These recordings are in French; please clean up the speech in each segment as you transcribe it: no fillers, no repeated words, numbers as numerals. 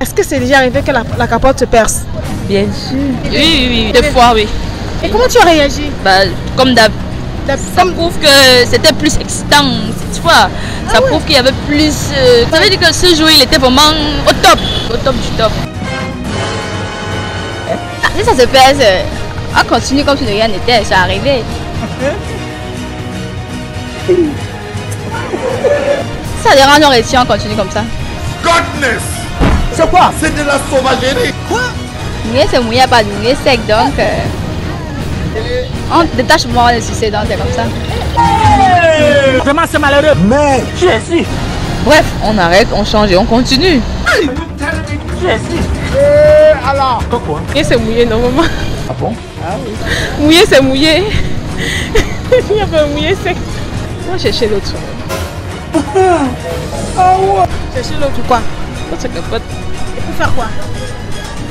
Est-ce que c'est déjà arrivé que la capote se perce? Bien sûr. Oui, deux fois, oui. Et comment tu as réagi? Bah, comme d'hab. Ça prouve que c'était plus excitant, tu vois. Ça prouve qu'il y avait plus... ça veut dire que ce jour, il était vraiment au top du top. Si ça se passe, on continue comme si de rien n'était, c'est arrivé. Ça dérange, on retient, on continue comme ça. Godness! C'est quoi? C'est de la sauvagerie. Quoi? Mouiller, c'est mouiller, pas de mouiller sec, donc... on détache moi, on est sucé, donc c'est comme ça. Vraiment, c'est malheureux. Mais tu es ici. Bref, on arrête, on change et on continue. Tu es ici. Alors quoi? Mouiller, c'est mouiller normalement. Ah bon? Ah oui. Mouiller, c'est mouiller. Il y a pas mouiller sec. On va chercher l'autre. Ah ouais. Chercher l'autre ou quoi? L'autre capote. Et pour faire quoi?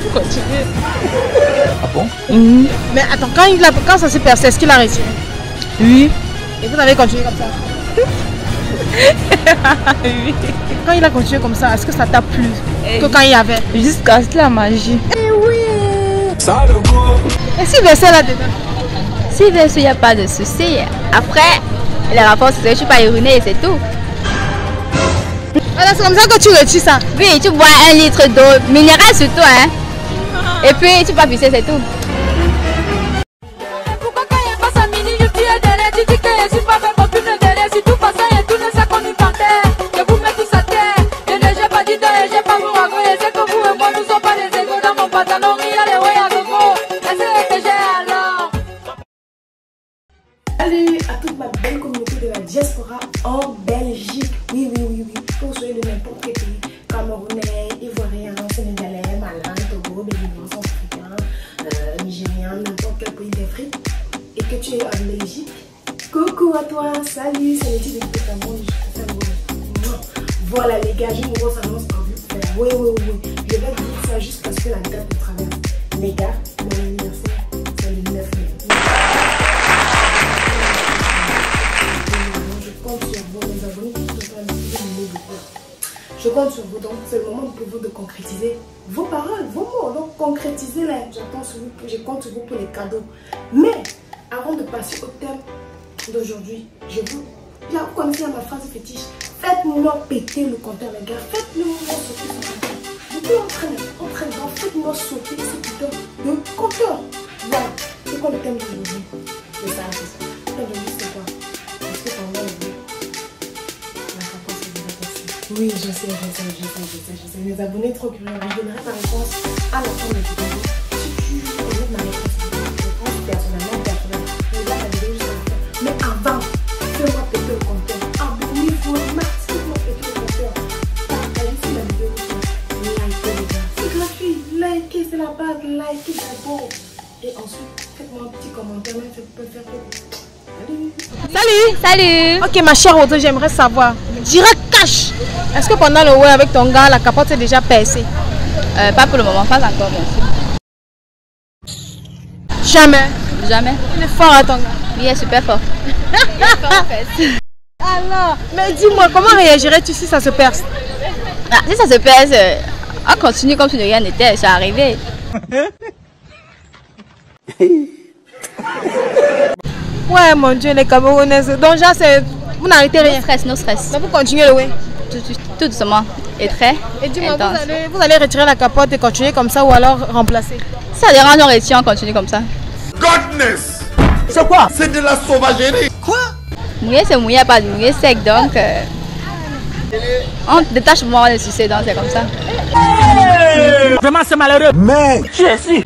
Pour continuer. Ah bon? Mais attends, quand ça s'est percé, est-ce qu'il a retiré? Oui. Et vous avez continué comme ça? Oui. Quand il a continué comme ça, est-ce que ça t'a plu que quand il y avait? Jusqu'à la magie. Eh oui! Ça le go. Et si versait là-dedans? Si bien sûr, il n'y a pas de souci. Après, les rapports, c'est que je ne suis pas urinée et c'est tout. Alors c'est comme ça que tu retires ça? Oui, tu bois 1 litre d'eau, minérale surtout, hein. Et puis, tu peux pisser, c'est tout. Pourquoi quand il passe à mini, je tire derrière, tu dis que je suis pas fait pour plus de derrière. Si tout passe et tout ne s'est connu par terre, je vous mets tous à terre. Je ne j'ai pas dit de, j'ai pas vous raconter. C'est que vous et moi, nous sommes pas des égaux dans mon pantalon. Il y a les ouais à gogo. Est-ce que j'ai alors? Salut à toute ma belle communauté de la diaspora en Belgique. Oui. Pour ceux de n'importe quel pays, Camerounais, Ivoiriens, Sénégalais, Malins, Togo, Béninois, Centrafricains, Nigériens, n'importe quel pays d'Afrique, et que tu es en Belgique. Coucou à toi, salut, c'est Letty de Cameroun. Voilà les gars, j'ai une grosse annonce pour vous faire. Oui. Je vais te dire ça juste parce que la date de traverse. Les gars, mon anniversaire, c'est le 9 mai. Je compte sur vous, donc c'est le moment pour vous de concrétiser vos paroles, vos mots. Donc concrétisez-les. Je compte sur vous pour les cadeaux. Mais avant de passer au thème d'aujourd'hui, vous connaissez ma phrase fétiche. Faites-moi péter le compteur, les gars. Faites-moi sauter ce compteur. Vous pouvez entraîner, donc faites-moi sauter ce putain de compteur. Voilà. C'est quoi le thème d'aujourd'hui? C'est ça. Le thème d'aujourd'hui, c'est quoi? Est-ce que t'en as le bruit? Oui, je sais. Mes abonnés trop curieux. Je donnerai ta réponse à la fin de la vidéo. Si tu connais ma réponse personnellement. Regarde la vidéo juste à la fin. Mais avant, fais-moi péter le compteur. Abonnez-vous, maximum péter le compteur. Partagez sur la vidéo. Likez les gars. C'est gratuit. Likez, c'est la base. Likez d'abord. Et ensuite, faites-moi un petit commentaire. Même si vous pouvez faire Salut. Ok ma chère Audrey, j'aimerais savoir, direct cash, est-ce que pendant le way avec ton gars, la capote s'est déjà percée? Pas pour le moment, pas encore, bien sûr. Jamais? Jamais. Il est fort à ton gars? Il est super fort. Alors, mais dis-moi, comment réagirais-tu si ça se perce? Si ça se perce, on continue comme si de rien n'était, c'est arrivé. Ouais, mon Dieu, les Camerounaises. Donc, genre, vous n'arrêtez rien. No stress. Donc, vous continuez le way. Tout doucement. Et très. Et dis-moi, intense. vous allez retirer la capote et continuer comme ça ou alors remplacer? Ça dérange, on retient, on continue comme ça. Godness! C'est quoi? C'est de la sauvagerie. Quoi? Mouiller, c'est mouiller, pas de mouiller sec, donc... on détache moi, on est sucé, donc c'est comme ça. Vraiment, c'est malheureux. Mais tu es ici.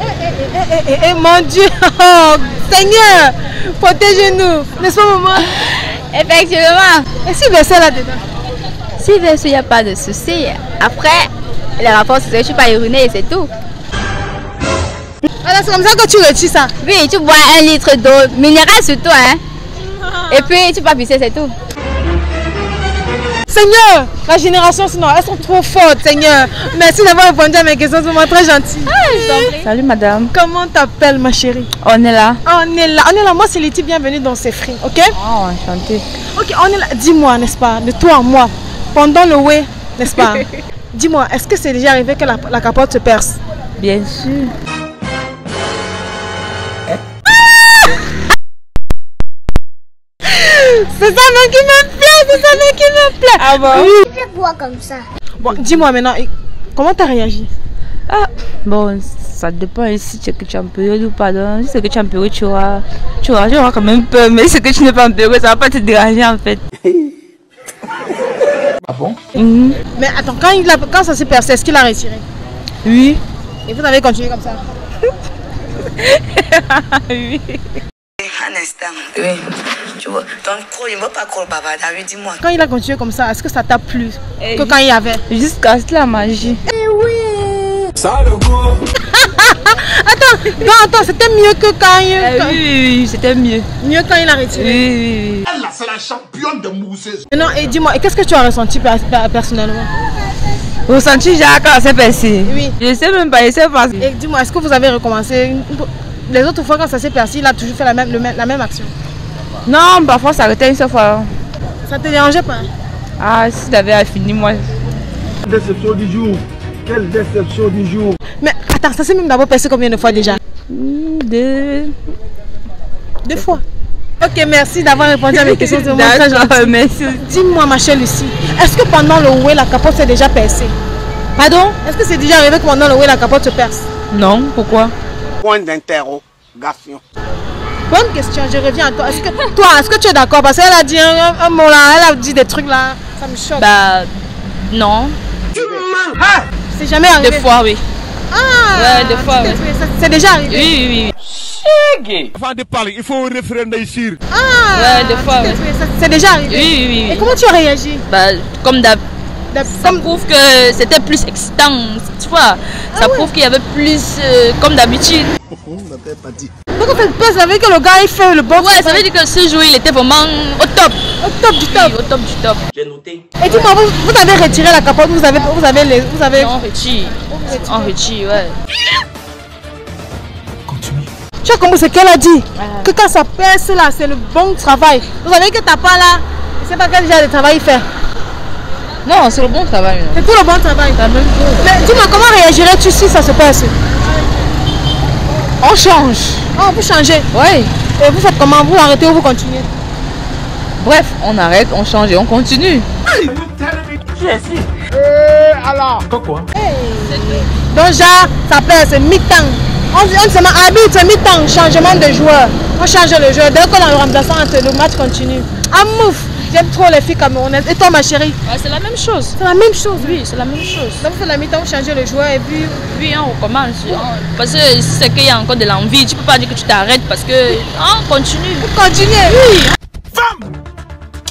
Mon Dieu, oh, Seigneur, protégez-nous, n'est-ce pas maman? Effectivement. Et si versait là-dedans? Si bien sûr, il n'y a pas de souci. Après, les rapports, c'est que je ne suis pas urinée et c'est tout. Alors c'est comme ça que tu retires ça? Oui, tu bois 1 litre d'eau, minérale surtout, hein. Et puis, tu peux pisser, c'est tout. Seigneur, la génération, sinon, elles sont trop fortes, Seigneur. Merci d'avoir répondu à mes questions, c'est vraiment très gentil. Je t'en prie. Salut madame. Comment t'appelles ma chérie? On est là. On est là. Moi c'est Letty, bienvenue dans C'est Free, ok? Oh, enchantée. Ok, on est là. Dis-moi, n'est-ce pas, de toi à moi, pendant le way, n'est-ce pas? Dis-moi, est-ce que c'est déjà arrivé que la capote se perce? Bien sûr. C'est ça même qui me plaît, c'est ça même qui me plaît. Ah bon? Oui. Tu fais quoi comme ça? Bon, dis-moi maintenant, comment t'as réagi? Ah, bon, ça dépend si tu es en période ou pas. Si c'est que tu es en période, tu auras quand même peur. Mais si c'est que tu n'es pas en période, ça va pas te déranger en fait. Ah bon? Mais attends, quand ça s'est percé, est-ce qu'il a retiré? Oui. Et vous avez continué comme ça? Oui. Un instant, oui. Tu vois, donc, il ne va pas croire, papa, dis-moi. Quand il a continué comme ça, est-ce que ça t'a plu que quand il y avait? Jusqu'à la magie. Eh oui! Ça le goût! Attends, c'était mieux que quand il... Oui, c'était mieux. Mieux quand il a retiré? Oui. Elle, là, c'est la championne de mousseuse. Non, et dis-moi, qu'est-ce que tu as ressenti personnellement? Ressenti déjà quand c'est percé? Oui. Je sais même pas, je sais pas. Et dis-moi, est-ce que vous avez recommencé? Les autres fois quand ça s'est percé, il a toujours fait la même action? Non, parfois ça arrêtait une seule fois. Ça te dérangeait pas? Ah, si t'avais fini, moi. Déception du jour. Quelle déception du jour. Mais attends, ça s'est même d'abord percé combien de fois déjà? Deux fois. Ok, merci d'avoir répondu à mes questions. C'est vraiment très gentil. Merci. Dis-moi, ma chère Lucie, est-ce que pendant le way, la capote s'est déjà percée? Pardon? Est-ce que c'est déjà arrivé que pendant le way, la capote se perce? Non, pourquoi? Point d'interrogation. Bonne question, je reviens à toi. Est-ce que tu es d'accord? Parce qu'elle a dit un mot là, elle a dit des trucs là, ça me choque. Bah, non. C'est jamais arrivé? Deux fois, oui. Ah! Ouais, deux fois, oui. C'est déjà arrivé? Oui. Avant de parler, il faut référer ici. Ah! Ouais, deux fois, oui. C'est déjà arrivé? Oui. Et comment tu as réagi? Bah, comme d'hab. Ça prouve que c'était plus excitant, tu vois. Ça prouve qu'il y avait plus comme d'habitude. Donc en fait, ça veut dire que le gars il fait le bon. Ouais, ça veut dire que ce jour il était vraiment au top. Au top du top. Oui, au top du top. J'ai noté. Et dis-moi, vous avez retiré la capote, vous avez. Non, on retire, ouais. Continue. Tu as compris ce qu'elle a dit? Que quand ça perce là, c'est le bon travail. Vous savez que t'as pas là, je sais pas quel genre de travail il fait. Non, c'est le bon travail. C'est tout le bon travail. La même chose. Mais dis-moi, comment réagirais-tu si ça se passe? On change. Oh, vous changez? Oui. Et vous faites comment? Vous arrêtez ou vous continuez? Bref, on arrête, on change et on continue. Alors, Quoi? Donc genre, ça perce, c'est mi-temps. On se met arbitre, c'est mi-temps, changement de joueur. On change le joueur. Dès qu'on a le remplaçant, le match continue. Ah mouf! J'aime trop les filles camerounaises. Et toi ma chérie? Ouais, c'est la même chose. C'est la même chose? Oui, c'est la même chose. Donc vous faites la mi-temps, vous changez le joueur et puis... Puis on recommence. Parce que si c'est qu'il y a encore de l'envie, tu peux pas dire que tu t'arrêtes parce que on continue. Vous continuez? Oui. femme!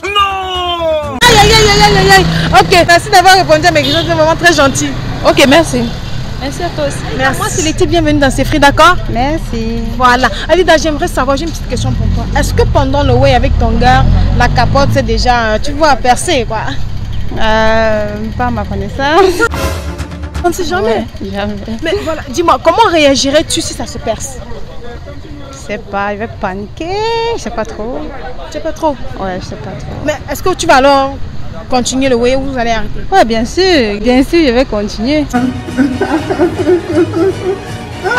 Non! Aïe. Ok, merci d'avoir répondu à mes questions, c'est vraiment très gentil. Ok, merci. Merci à toi aussi. Merci. Moi, c'est l'été, bienvenue dans ces fruits, d'accord? Merci. Voilà. Alida, j'aimerais savoir, j'ai une petite question pour toi. Est-ce que pendant le way avec ton gars, la capote c'est déjà, tu vois, percée quoi? Pas ma connaissance. On ne sait jamais. Ouais, jamais. Mais voilà, dis-moi, comment réagirais-tu si ça se perce? Je sais pas, il va paniquer, je sais pas trop. Tu sais pas trop? Ouais, je sais pas trop. Mais est-ce que tu vas alors continuer le way ou vous allez arrêter? Ouais, bien sûr, je vais continuer.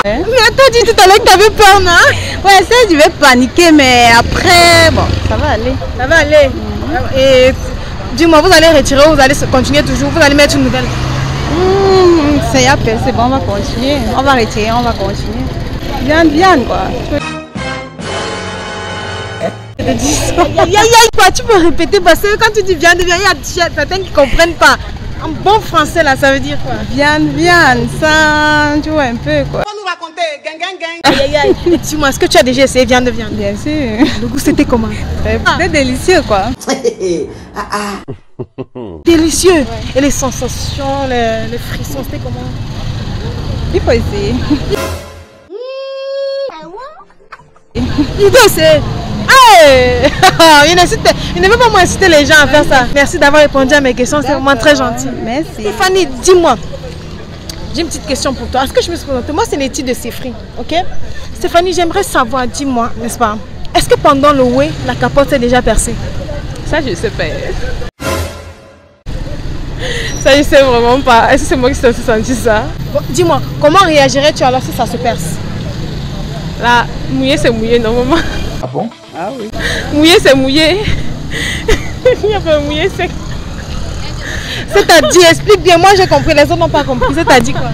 Mais attends, dis tout à l'heure que tu avais peur, non? Ouais, ça, je vais paniquer, mais après, bon, ça va aller. Ça va aller. Et dis-moi, vous allez retirer ou vous allez continuer toujours? Vous allez mettre une nouvelle? Ça y est, c'est bon, on va continuer. On va retirer, on va continuer. Viande, quoi. Quoi, tu peux répéter parce que quand tu dis viande, il y a certains qui ne comprennent pas. En bon français, là, ça veut dire quoi? Viande, ça, tu vois un peu, quoi. On nous raconter, gang. Et dis-moi, est-ce que tu as déjà essayé viande? Bien sûr. Le goût, c'était comment? C'était délicieux, quoi. Délicieux. Ouais. Et les sensations, les frissons, c'était comment? Il faut essayer. Il doit essayer. Hey il ne veut pas m'inciter les gens à faire ça. Merci d'avoir répondu à mes questions, c'est vraiment très gentil. Merci. Stéphanie, dis-moi, j'ai une petite question pour toi. Est-ce que je me suis présentée? Moi, c'est Nettie de Sefri, ok? Stéphanie, j'aimerais savoir, dis-moi, n'est-ce pas? Est-ce que pendant le way, la capote est déjà percée? Ça, je sais pas. Ça, je sais vraiment pas. Est-ce que c'est moi qui s'est senti ça? Bon, dis-moi, comment réagirais-tu alors si ça se perce? Là, mouiller, c'est mouiller normalement. Ah bon? Ah oui. Mouiller, c'est mouiller. Il n'y a pas mouiller, c'est... C'est-à-dire, explique bien. Moi, j'ai compris, les autres n'ont pas compris. C'est-à-dire quoi?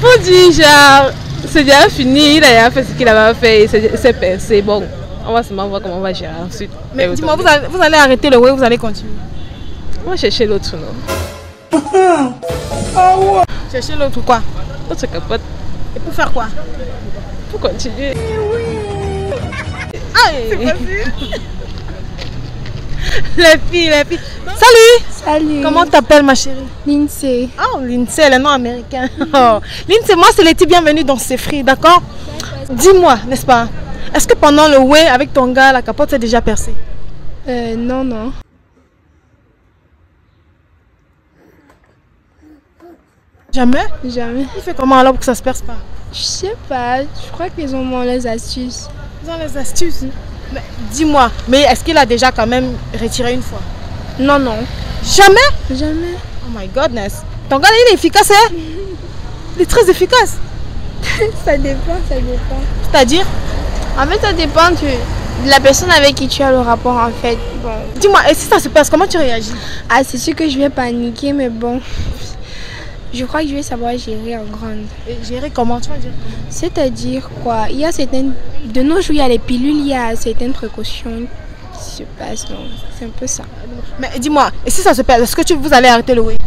Pour dire, genre, c'est déjà fini, il a fait ce qu'il avait fait, c'est percé. Bon, on va seulement voir comment on va gérer ensuite. Mais dis-moi, vous allez arrêter le way, vous allez continuer? On va chercher l'autre, non? Ah ouais. Chercher l'autre quoi? L'autre capote. Et pour faire quoi? Pour continuer. Aïe! C'est facile. Les filles. Salut! Salut. Comment t'appelles ma chérie? Lindsay. Oh, Lindsay, le nom américain. Oh. Lindsay, moi c'est Letty, bienvenue dans C'est Free, d'accord? Dis-moi, n'est-ce pas? Est-ce que pendant le way avec ton gars, la capote s'est déjà percée? Non. Jamais? Jamais. Il fait comment alors pour que ça se perce pas? Je sais pas, je crois qu'ils ont moins les astuces. Ils ont les astuces. Mais dis-moi, mais est-ce qu'il a déjà quand même retiré une fois? Non. Jamais? Jamais. Oh my goodness. Ton gars il est efficace, hein? Il est très efficace. Ça dépend. C'est-à-dire? En fait, ça dépend de la personne avec qui tu as le rapport en fait. Bon. Dis-moi, et si ça se passe, comment tu réagis? Ah, c'est sûr que je vais paniquer, mais bon. Je crois que je vais savoir gérer en grande. Et gérer comment? Tu vas dire comment? C'est-à-dire quoi? Il y a certaines... De nos jours, il y a les pilules, il y a certaines précautions qui se passent. Donc, c'est un peu ça. Mais dis-moi, et si ça se passe, est-ce que vous allez arrêter le way?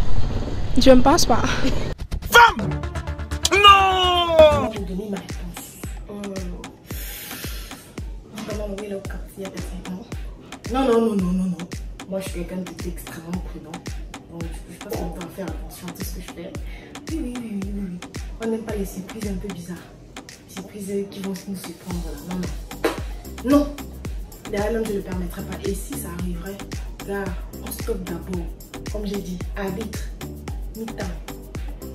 Je ne pense pas. Femme! Non! Je vais donner ma réponse. Non. Moi, je suis quelqu'un d'extrêmement prudent. Donc, je passe mon temps à faire attention à tout ce que je fais. Oui. On n'aime pas les surprises un peu bizarres. Surprises qui vont nous surprendre. Non. Derrière même, je ne le permettrai pas. Et si ça arriverait, là, on stoppe d'abord. Comme j'ai dit, arbitre, mi-temps,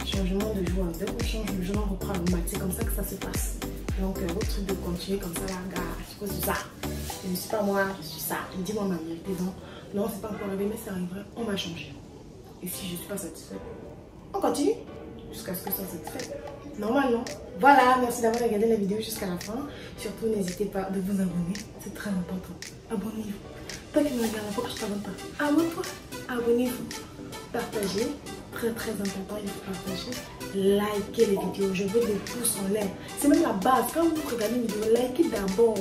changement de joueur. Dès qu'on change de joueur, on reprend le match. C'est comme ça que ça se passe. Donc, votre truc de continuer comme ça, là, gars, je cause de ça. Je ne suis pas moi, je suis ça. Dis-moi ma vérité. Non, c'est pas encore arrivé, mais ça arriverait. On va changer. Et si je ne suis pas satisfaite, on continue jusqu'à ce que ça soit satisfait. Normalement. Voilà, merci d'avoir regardé la vidéo jusqu'à la fin. Surtout, n'hésitez pas de vous abonner. C'est très important. Abonnez-vous. Toi qui me regardes, pourquoi je ne t'abonne pas? Abonne-toi. Abonnez-vous. Partagez. Très important, il faut partager. Likez les vidéos. Je veux des pouces en l'air. C'est même la base. Quand vous regardez une vidéo, likez d'abord.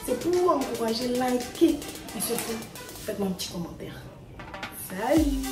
C'est pour vous encourager. Likez. Et surtout, faites-moi un petit commentaire. Salut!